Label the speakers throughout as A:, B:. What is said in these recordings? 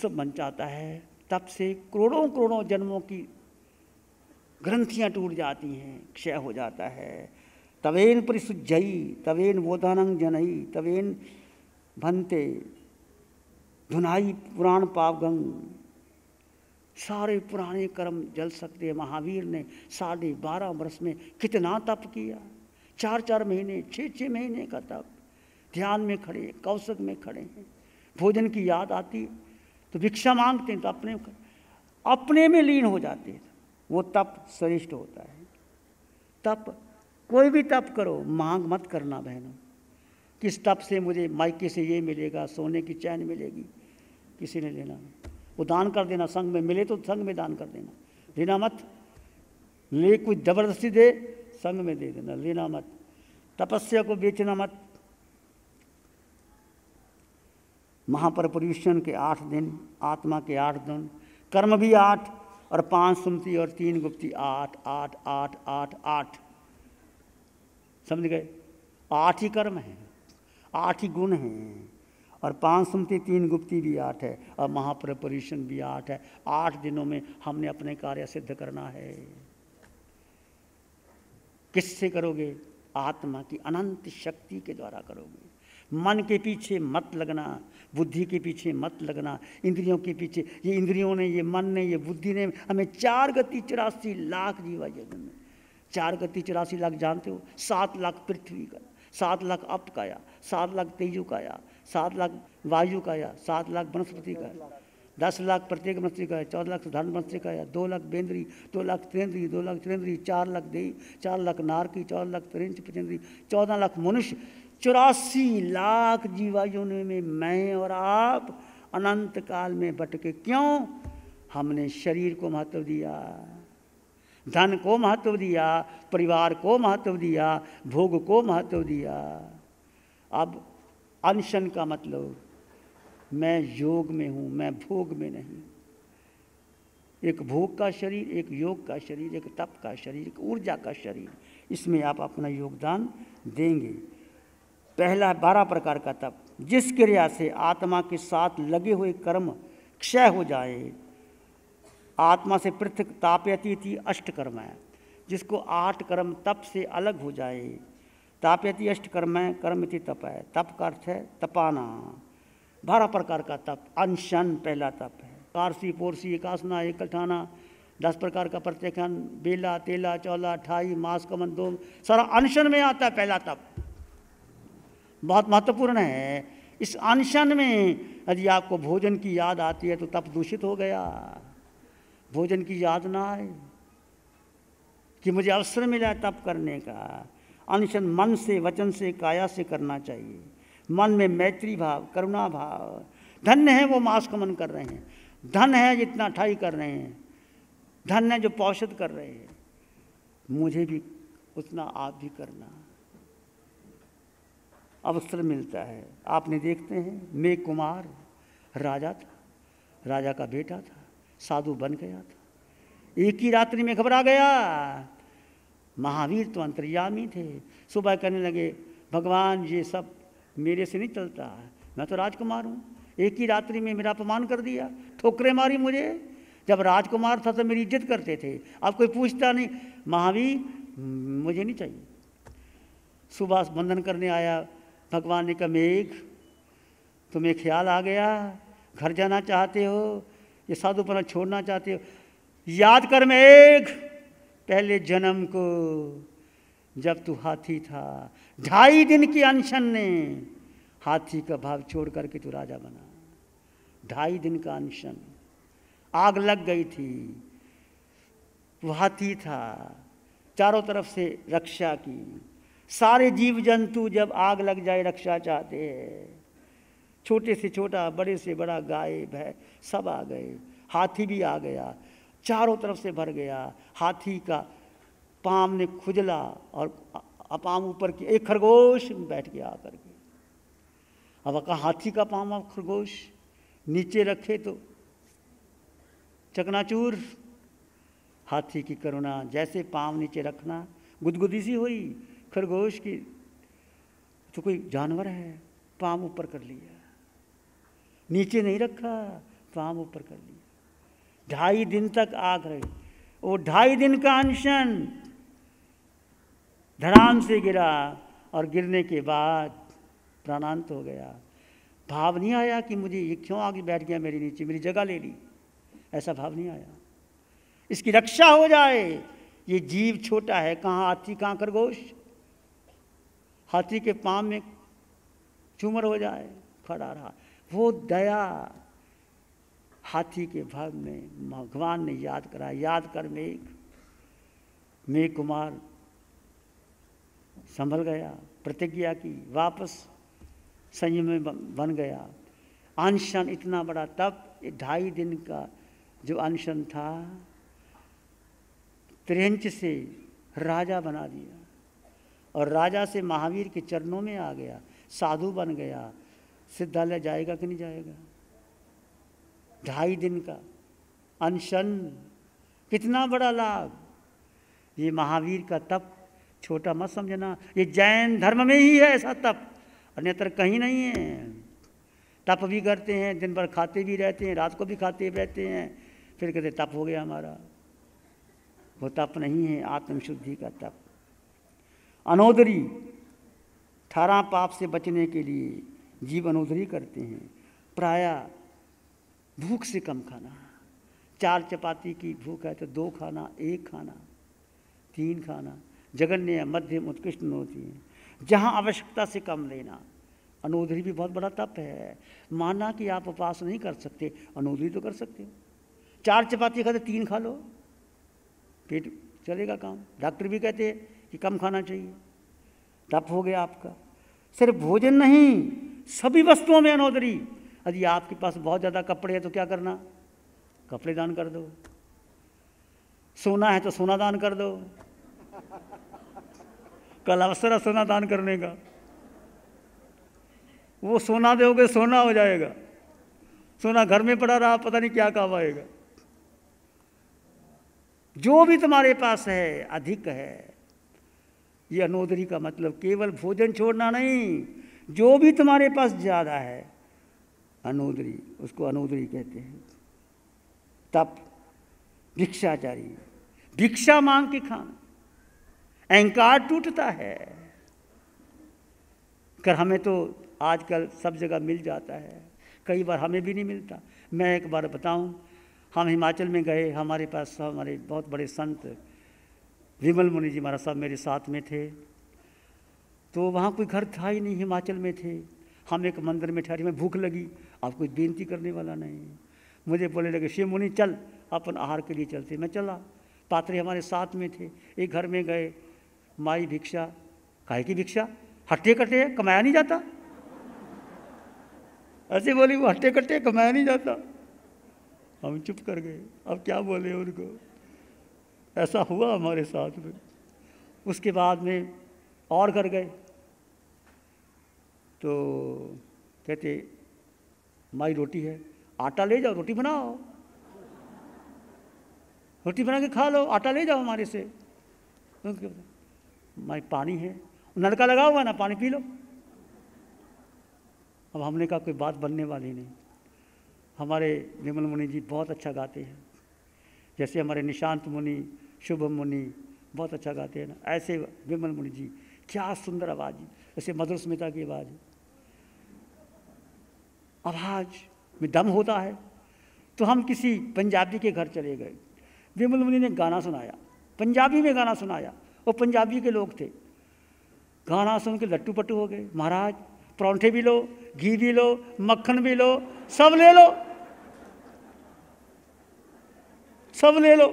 A: उत्सव बन जाता है। तप से करोड़ों करोड़ों जन्मों की ग्रंथियां टूट जाती हैं, क्षय हो जाता है। तवेन परिशुद्धयी तवेन बोधानं जनई तवेन भन्ते धुनाई पुराण पावगंग। सारे पुराने कर्म जल सकते हैं। महावीर ने 12.5 वर्ष में कितना तप किया, 4-4 महीने 6-6 महीने का तप। ध्यान में खड़े, कौशक में खड़े हैं, भोजन की याद आती तो भिक्षा मांगते हैं तो अपने में लीन हो जाते हैं। वो तप श्रेष्ठ होता है। तप, कोई भी तप करो, मांग मत करना बहनों, किस तप से मुझे मायके से ये मिलेगा, सोने की चैन मिलेगी, किसी ने लेना नहीं। वो दान कर देना, संग में मिले तो संग में दान कर देना, लेना मत। ले कोई जबरदस्ती दे, संग में दे देना, लेना मत। तपस्या को बेचना मत। महापरिपुरुषन के 8 दिन, आत्मा के 8 दिन, कर्म भी 8 और 5 सुमति और 3 गुप्ती 8 8 8 8 8। समझ गए? 8 ही कर्म हैं, 8 ही गुण हैं, और 5 सुमति 3 गुप्ती भी 8 है, और महापरिपुरुषन भी 8 है। 8 दिनों में हमने अपने कार्य सिद्ध करना है। किससे करोगे? आत्मा की अनंत शक्ति के द्वारा करोगे। मन के पीछे मत लगना, बुद्धि के पीछे मत लगना, इंद्रियों के पीछे। ये इंद्रियों ने, ये मन ने, ये बुद्धि ने हमें 4 गति 84 लाख जीवा जन्म में, 4 गति 84 लाख जानते हो? 7 लाख पृथ्वी का, 7 लाख अप काया, 7 लाख तेजु काया, 7 लाख वायु काया, 7 लाख वनस्पति का, 10 लाख प्रत्येक वनस्पति का, 14 लाख साधारण वनस्पति का, 2 लाख बेंद्री, 2 लाख त्रेंद्री, 2 लाख त्रेंद्री, 4 लाख देही, 4 लाख नारकी, 14 लाख त्रिंच पचेंद्री, 14 लाख मनुष्य, 84 लाख जीवायुओं में मैं और आप अनंत काल में भटके। क्यों? हमने शरीर को महत्व दिया, धन को महत्व दिया, परिवार को महत्व दिया, भोग को महत्व दिया। अब अनशन का मतलब, मैं योग में हूँ, मैं भोग में नहीं। एक भोग का शरीर, एक योग का शरीर, एक तप का शरीर, एक ऊर्जा का शरीर, इसमें आप अपना योगदान देंगे। पहला 12 प्रकार का तप, जिस क्रिया से आत्मा के साथ लगे हुए कर्म क्षय हो जाए। आत्मा से पृथक ताप्यति थी 8 कर्म है, जिसको 8 कर्म तप से अलग हो जाए। ताप्यति 8 कर्म है, कर्म थी तप है। तप का अर्थ है तपाना। 12 प्रकार का तप। अनशन पहला तप है। कारसी पोरसी एकासना एक कठाना, 10 प्रकार का प्रत्यक्षण, बेला तेला चौला अठाई मास कमन दो, सारा अनशन में आता है। पहला तप बहुत महत्वपूर्ण है। इस अनशन में यदि आपको भोजन की याद आती है तो तप दूषित हो गया। भोजन की याद ना आए कि मुझे अवसर मिला है तप करने का। अनशन मन से, वचन से, काया से करना चाहिए। मन में मैत्री भाव, करुणा भाव। धन्य है वो मास कमन कर रहे हैं, धन है जितना ठाई कर रहे हैं, धन है जो पौषध कर रहे हैं, मुझे भी उतना आप भी करना। अवसर मिलता है। आपने देखते हैं मेघ कुमार राजा था, राजा का बेटा था, साधु बन गया था, एक ही रात्रि में घबरा गया। महावीर तो अंतर्यामी थे। सुबह कहने लगे, भगवान ये सब मेरे से नहीं चलता, मैं तो राजकुमार हूँ, एक ही रात्रि में मेरा अपमान कर दिया, ठोकरें मारी मुझे। जब राजकुमार था तो मेरी इज्जत करते थे, अब कोई पूछता नहीं। महावीर मुझे नहीं चाहिए। सुबह बंधन करने आया, भगवान ने कहा, मेघ तुम्हें ख्याल आ गया, घर जाना चाहते हो, ये साधुपना छोड़ना चाहते हो? याद कर मेघ, पहले जन्म को जब तू हाथी था, 2.5 दिन की अनशन ने हाथी का भाव छोड़ करके तू राजा बना। 2.5 दिन का अनशन, आग लग गई थी, वो हाथी था, चारों तरफ से रक्षा की। सारे जीव जंतु जब आग लग जाए रक्षा चाहते हैं, छोटे से छोटा, बड़े से बड़ा, गाय भैंस सब आ गए, हाथी भी आ गया, चारों तरफ से भर गया। हाथी का पाँव ने खुजला और पाँव ऊपर की, एक खरगोश बैठ गया आकर के। अब कहा हाथी का पाँव अब खरगोश नीचे रखे तो चकनाचूर। हाथी की करुणा, जैसे पाँव नीचे रखना, गुदगुदी सी हुई खरगोश की, तो कोई जानवर है, पाँव ऊपर कर लिया, नीचे नहीं रखा, पाँव ऊपर कर लिया। 2.5 दिन तक आग रहे। वो 2.5 दिन का अनशन, धड़ाम से गिरा और गिरने के बाद प्राणांत हो गया। भाव नहीं आया कि मुझे ये क्यों आगे बैठ गया मेरे नीचे, मेरी जगह ले ली, ऐसा भाव नहीं आया। इसकी रक्षा हो जाए। ये जीव छोटा है, कहाँ हाथी कहाँ खरगोश, हाथी के पाँव में चूमर हो जाए, खड़ा रहा। वो दया हाथी के भाग में भगवान ने याद करा। याद कर मेघ कुमार संभल गया, प्रतिज्ञा की, वापस संयम में बन गया। अनशन इतना बड़ा, तब 2.5 दिन का जो अनशन था, त्रिंच से राजा बना दिया और राजा से महावीर के चरणों में आ गया, साधु बन गया। सिद्धालय जाएगा कि नहीं जाएगा? 2.5 दिन का अनशन, कितना बड़ा लाभ। ये महावीर का तप छोटा मत समझना। ये जैन धर्म में ही है ऐसा तप, अन्यत्र कहीं नहीं है। तप भी करते हैं, दिन भर खाते भी रहते हैं, रात को भी खाते रहते हैं, फिर कहते तप हो गया हमारा। वो तप नहीं है, आत्मशुद्धि का तप। अनोदरी, 18 पाप से बचने के लिए जीव अनोदरी करते हैं। प्रायः भूख से कम खाना। 4 चपाती की भूख है तो 2 खाना, 1 खाना, 3 खाना, जघन्य मध्यम उत्कृष्ट होती है। जहाँ आवश्यकता से कम लेना। अनोदरी भी बहुत बड़ा तप है। माना कि आप उपवास नहीं कर सकते, अनोदरी तो कर सकते हो। 4 चपाती खाते 3 खा लो, पेट चलेगा काम। डॉक्टर भी कहते हैं कि कम खाना चाहिए। तप हो गया आपका। सिर्फ भोजन नहीं, सभी वस्तुओं में अनोदरी। यदि आपके पास बहुत ज़्यादा कपड़े हैं तो क्या करना? कपड़े दान कर दो। सोना है तो सोना दान कर दो। कल अवसर है सोना दान करने का। वो सोना दोगे सोना हो जाएगा, सोना घर में पड़ा रहा पता नहीं क्या काम आएगा। जो भी तुम्हारे पास है अधिक है। ये अनोदरी का मतलब केवल भोजन छोड़ना नहीं, जो भी तुम्हारे पास ज़्यादा है अनोदरी, उसको अनोदरी कहते हैं। तप, भिक्षाचारी, भिक्षा मांग के खाना। अहंकार टूटता है। कर हमें तो आजकल सब जगह मिल जाता है, कई बार हमें भी नहीं मिलता। मैं एक बार बताऊं, हम हिमाचल में गए, हमारे पास हमारे बहुत बड़े संत विमल मुनि जी महाराज साहब मेरे साथ में थे। तो वहाँ कोई घर था ही नहीं, हिमाचल में थे। हम एक मंदिर में ठहरे, में भूख लगी, अब कोई बेनती करने वाला नहीं। मुझे बोले लगे शिव मुनि चल अपन आहार के लिए चलते। मैं चला, पात्रे हमारे साथ में थे। एक घर में गए, माई भिक्षा। काहे की भिक्षा? हट्टे कट्टे कमाया नहीं जाता। ऐसे बोली वो, हट्टे कट्टे कमाया नहीं जाता। हम चुप कर गए, अब क्या बोले उनको। ऐसा हुआ हमारे साथ में। उसके बाद में और घर गए तो कहते माई रोटी है, आटा ले जाओ, रोटी बनाओ, रोटी बना के खा लो, आटा ले जाओ हमारे से। माई पानी है, नलका लगा हुआ ना, पानी पी लो। अब हमने कहा कोई बात बनने वाली नहीं। हमारे विमल मुनि जी बहुत अच्छा गाते हैं, जैसे हमारे निशांत मुनि, शुभम मुनि बहुत अच्छा गाते हैं ना, ऐसे विमल मुनि जी क्या सुंदर आवाज़, जैसे मधुर स्मिता की आवाज़। आवाज़ में दम होता है। तो हम किसी पंजाबी के घर चले गए, विमल मुनि ने गाना सुनाया, पंजाबी में गाना सुनाया। वो पंजाबी के लोग थे। गाना सुन के लट्टू पट्टू हो गए। महाराज परांठे भी लो, घी भी लो, मक्खन भी लो, सब ले लो, सब ले लो।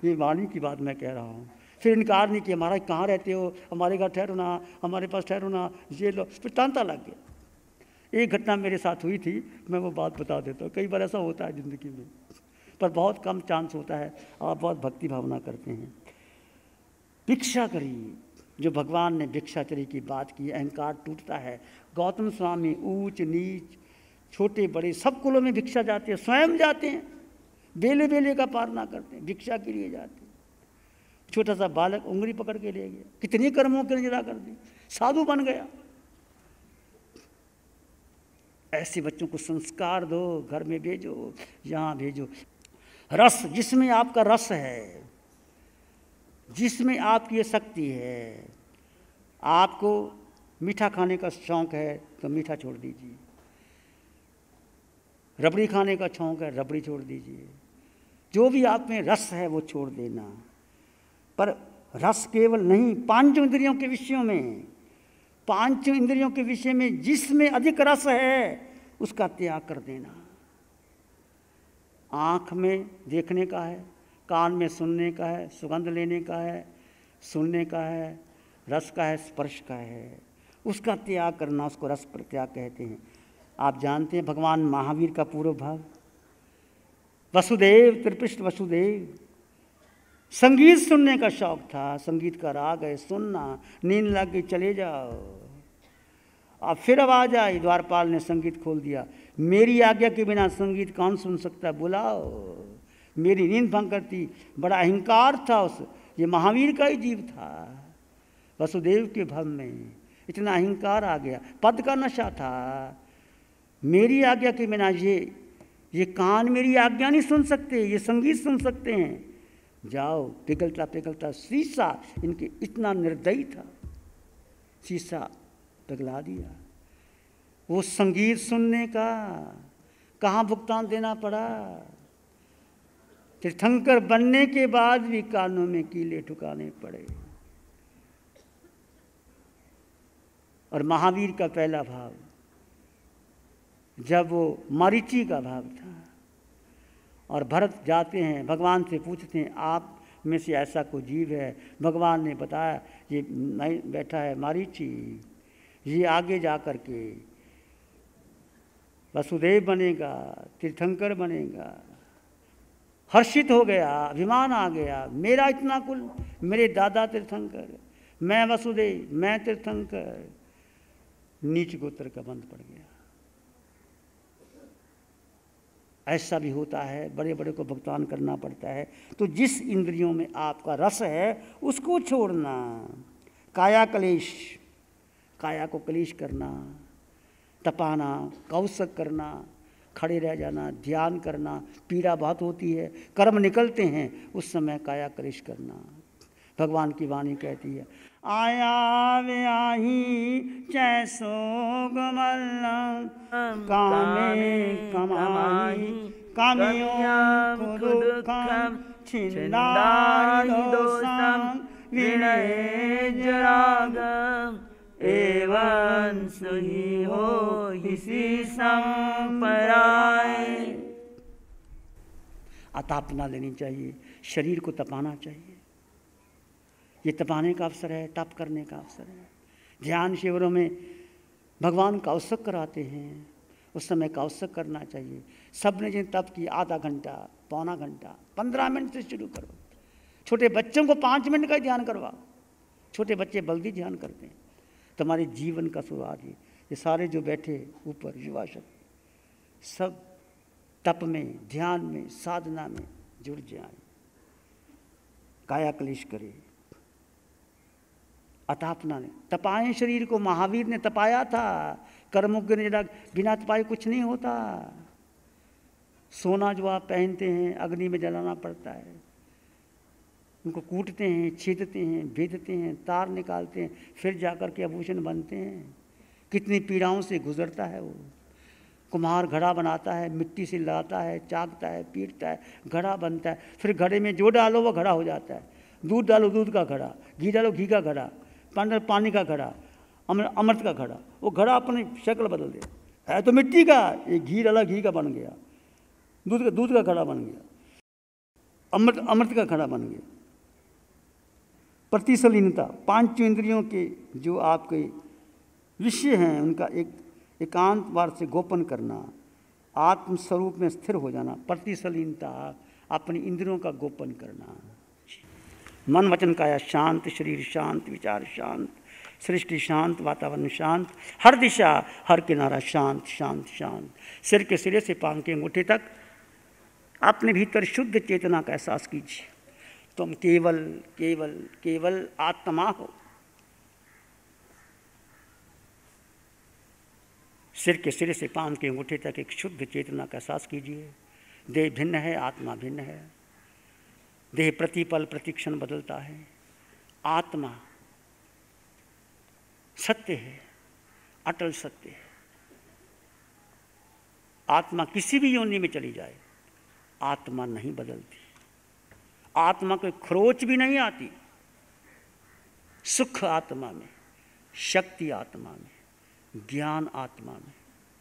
A: ये वाणी की बात मैं कह रहा हूँ। फिर इनकार नहीं किया, महाराज कहाँ रहते हो, हमारे घर ठहरो ना, हमारे पास ठहरो ना, ये लो। फिर तांता लग गया। एक घटना मेरे साथ हुई थी, मैं वो बात बता देता हूँ। कई बार ऐसा होता है ज़िंदगी में, पर बहुत कम चांस होता है। आप बहुत भक्ति भावना करते हैं। भिक्षा करिए, जो भगवान ने भिक्षाचरी की बात की, अहंकार टूटता है। गौतम स्वामी ऊंच नीच, छोटे बड़े सब कुलों में भिक्षा जाते हैं, स्वयं जाते हैं, बेले बेले का पार ना करते हैं, भिक्षा के लिए जाते हैं। छोटा सा बालक उंगली पकड़ के ले गया, कितनी कर्मों की निजरा कर दी, साधु बन गया। ऐसे बच्चों को संस्कार दो, घर में भेजो, यहाँ भेजो। रस, जिसमें आपका रस है, जिसमें आपकी ये शक्ति है। आपको मीठा खाने का शौक़ है तो मीठा छोड़ दीजिए, रबड़ी खाने का शौक़ है रबड़ी छोड़ दीजिए, जो भी आप में रस है वो छोड़ देना। पर रस केवल नहीं, पांचों इंद्रियों के विषयों में, पांचों इंद्रियों के विषय में जिसमें अधिक रस है उसका त्याग कर देना। आँख में देखने का है, कान में सुनने का है, सुगंध लेने का है, सुनने का है, रस का है, स्पर्श का है, उसका त्याग करना, उसको रस प्रत्याग कहते हैं। आप जानते हैं भगवान महावीर का पूर्व भाग, वसुदेव त्रिपृष्ठ वसुदेव, संगीत सुनने का शौक था, संगीत का राग है, सुनना, नींद लग गई चले जाओ। अब फिर आवाज आई, द्वारपाल ने संगीत खोल दिया, मेरी आज्ञा के बिना संगीत कौन सुन सकता, बुलाओ। मेरी नींद भंग करती, बड़ा अहंकार था उस, ये महावीर का ही जीव था। वसुदेव के भव में इतना अहंकार आ गया, पद का नशा था। मेरी आज्ञा के बिना ये कान मेरी आज्ञा नहीं सुन सकते, ये संगीत सुन सकते हैं, जाओ। पिघलता पिघलता शीशा इनके इतना निर्दयी था, शीशा पिघला दिया। वो संगीत सुनने का कहाँ भुगतान देना पड़ा। तीर्थंकर बनने के बाद भी कानों में कीले ठुकाने पड़े। और महावीर का पहला भाव, जब वो मरीचि का भाव था और भरत जाते हैं, भगवान से पूछते हैं आप में से ऐसा कोई जीव है। भगवान ने बताया ये नहीं बैठा है मरीचि, ये आगे जा कर के वसुदेव बनेगा, तीर्थंकर बनेगा। हर्षित हो गया, अभिमान आ गया, मेरा इतना कुल, मेरे दादा तीर्थंकर, मैं वसुदेव, मैं तीर्थंकर, नीच गोत्र का बंध पड़ गया। ऐसा भी होता है, बड़े बड़े को भुगतान करना पड़ता है। तो जिस इंद्रियों में आपका रस है उसको छोड़ना। काया कलेश, काया को कलेश करना, तपाना, कौशक करना, खड़े रह जाना, ध्यान करना, पीड़ा बहुत होती है, कर्म निकलते हैं, उस समय काया कलेश करना। भगवान की वाणी कहती है, आया वे आही जैसो गमल कामे कमाई कामियों को दुखम छिंदाई दोषम विनय जरागम एवं सुही हो इसी संपराय। अतापना लेनी चाहिए, शरीर को तपाना चाहिए। ये तपाने का अवसर है, तप करने का अवसर है। ध्यान शिविरों में भगवान कौशक कराते हैं, उस समय कौशक करना चाहिए। सब ने जिन तप की, आधा घंटा, पौना घंटा, 15 मिनट से शुरू करो। छोटे बच्चों को 5 मिनट का ध्यान करवाओ। छोटे बच्चे बल्दी ध्यान करते हैं। तुम्हारे जीवन का शुरुआत ये सारे जो बैठे ऊपर युवा शक्ति, सब तप में, ध्यान में, साधना में जुड़ जाए, काया क्लेश करे, अतापना ने तपाएं शरीर को। महावीर ने तपाया था, कर्मों के बिना तपाए कुछ नहीं होता। सोना जो आप पहनते हैं अग्नि में जलाना पड़ता है, उनको कूटते हैं, छेदते हैं, भेदते हैं, तार निकालते हैं, फिर जाकर के आभूषण बनते हैं। कितनी पीड़ाओं से गुजरता है वो। कुम्हार घड़ा बनाता है, मिट्टी से लाता है, चाकता है, पीटता है, घड़ा बनता है, फिर घड़े में जो डालो वो घड़ा हो जाता है। दूध डालो दूध का घड़ा, घी डालो घी का घड़ा, पानी का घड़ा, अमृत का घड़ा, वो घड़ा अपनी शक्ल बदल दे, है तो मिट्टी का, ये घी डाला घी का बन गया, दूध का घड़ा बन गया, अमृत का घड़ा बन गया। प्रतिशलीनता, 5 इंद्रियों के जो आपके विषय हैं उनका एकांत वार से गोपन करना, आत्मस्वरूप में स्थिर हो जाना। प्रतिशलीनता, अपनी इंद्रियों का गोपन करना। मन वचन काया शांत, शरीर शांत, विचार शांत, सृष्टि शांत, वातावरण शांत, हर दिशा हर किनारा शांत शांत शांत। सिर के सिरे से पांव के अंगूठे तक अपने भीतर शुद्ध चेतना का एहसास कीजिए। तुम केवल केवल केवल आत्मा हो। सिर के सिरे से पांव के अंगूठे तक एक शुद्ध चेतना का एहसास कीजिए। देह भिन्न है, आत्मा भिन्न है। देह प्रतिपल प्रतिक्षण बदलता है, आत्मा सत्य है, अटल सत्य है। आत्मा किसी भी योनि में चली जाए, आत्मा नहीं बदलती। आत्मा को खरोच भी नहीं आती। सुख आत्मा में, शक्ति आत्मा में, ज्ञान आत्मा में,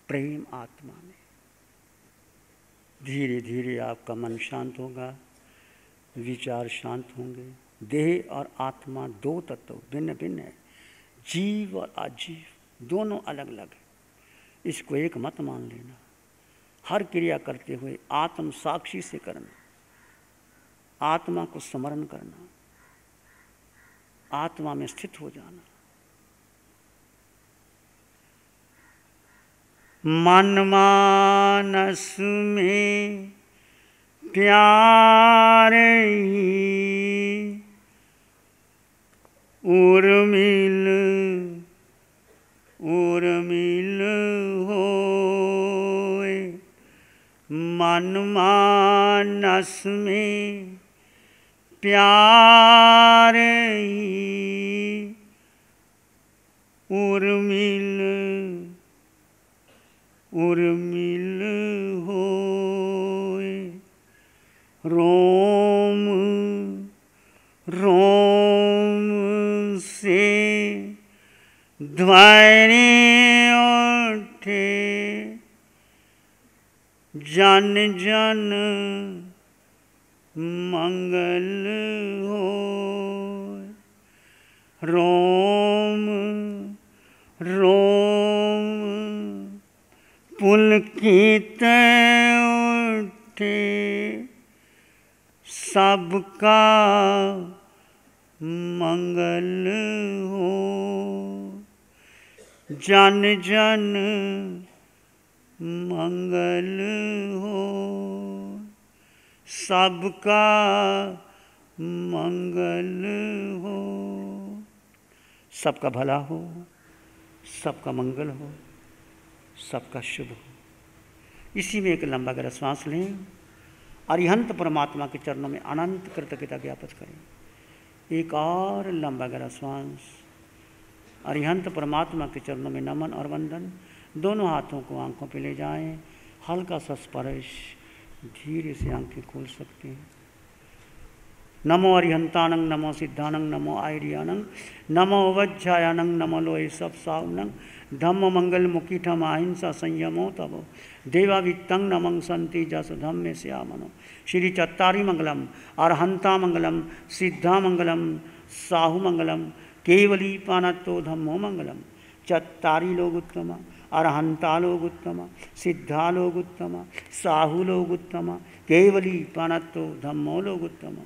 A: प्रेम आत्मा में। धीरे धीरे आपका मन शांत होगा, विचार शांत होंगे। देह और आत्मा दो तत्व भिन्न भिन्न है। जीव और अजीव दोनों अलग अलग है। इसको एक मत मान लेना। हर क्रिया करते हुए आत्म साक्षी से करना, आत्मा को स्मरण करना, आत्मा में स्थित हो जाना। मन मानस में प्यार ही उर्मिल होए। मन मानस में प्यार ही उर्मिल होए। रोम रोम से ध्वनि उठे, जन जन मंगल होए। रोम रोम पुलकित उठे, सबका मंगल हो। जन जन मंगल हो, सबका मंगल हो। सबका भला हो, सबका मंगल हो, सबका शुभ हो। इसी में एक लंबा गहरा श्वास लें। अरिहंत परमात्मा के चरणों में अनंत कृतज्ञता ज्ञापित करें। एक और लंबा गहरा श्वास। अरिहंत परमात्मा के चरणों में नमन और वंदन। दोनों हाथों को आंखों पे ले जाएं। हल्का सा स्पर्श, धीरे से आंखें खोल सकते हैं। नमो अरिहंतानंग, नमो सिद्धानंग, नमो आयरियानंग, नमो वज्जायानंग, नमो लोहे सब सावनंग, धम्म मंगल मुकीठम अहिंसा संयमो तबो देवावित्तं नमं संति जस धम्मे श्यामनो। श्री चत्तारी मंगलम, अरहंता मंगलम, सिद्धा मंगलम, साहु मंगलम, केवली पानत्तो धम्मो मंगलम। चत्तारी लोग उत्तम, अरहंता लोग उत्तम, सिद्धा लोग उत्तम, साहु लोग उत्तम, केवली पानत्तो धम्मो लोग उत्तम।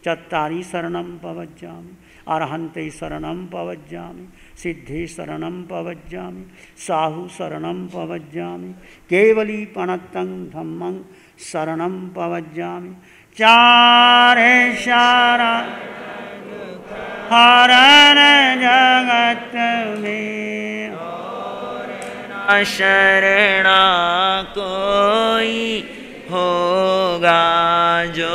A: चत्तारी शरणं पवज्जामि, अरहंते शरणं पवज्जामि, सिद्धे शरणं पवज्जामि, साहु शरणं पवज्जामि, केवली पणत्तं धम्मं शरणं पवज्जामि। चारे शरण हरण जगत में, शरणा कोई होगा जो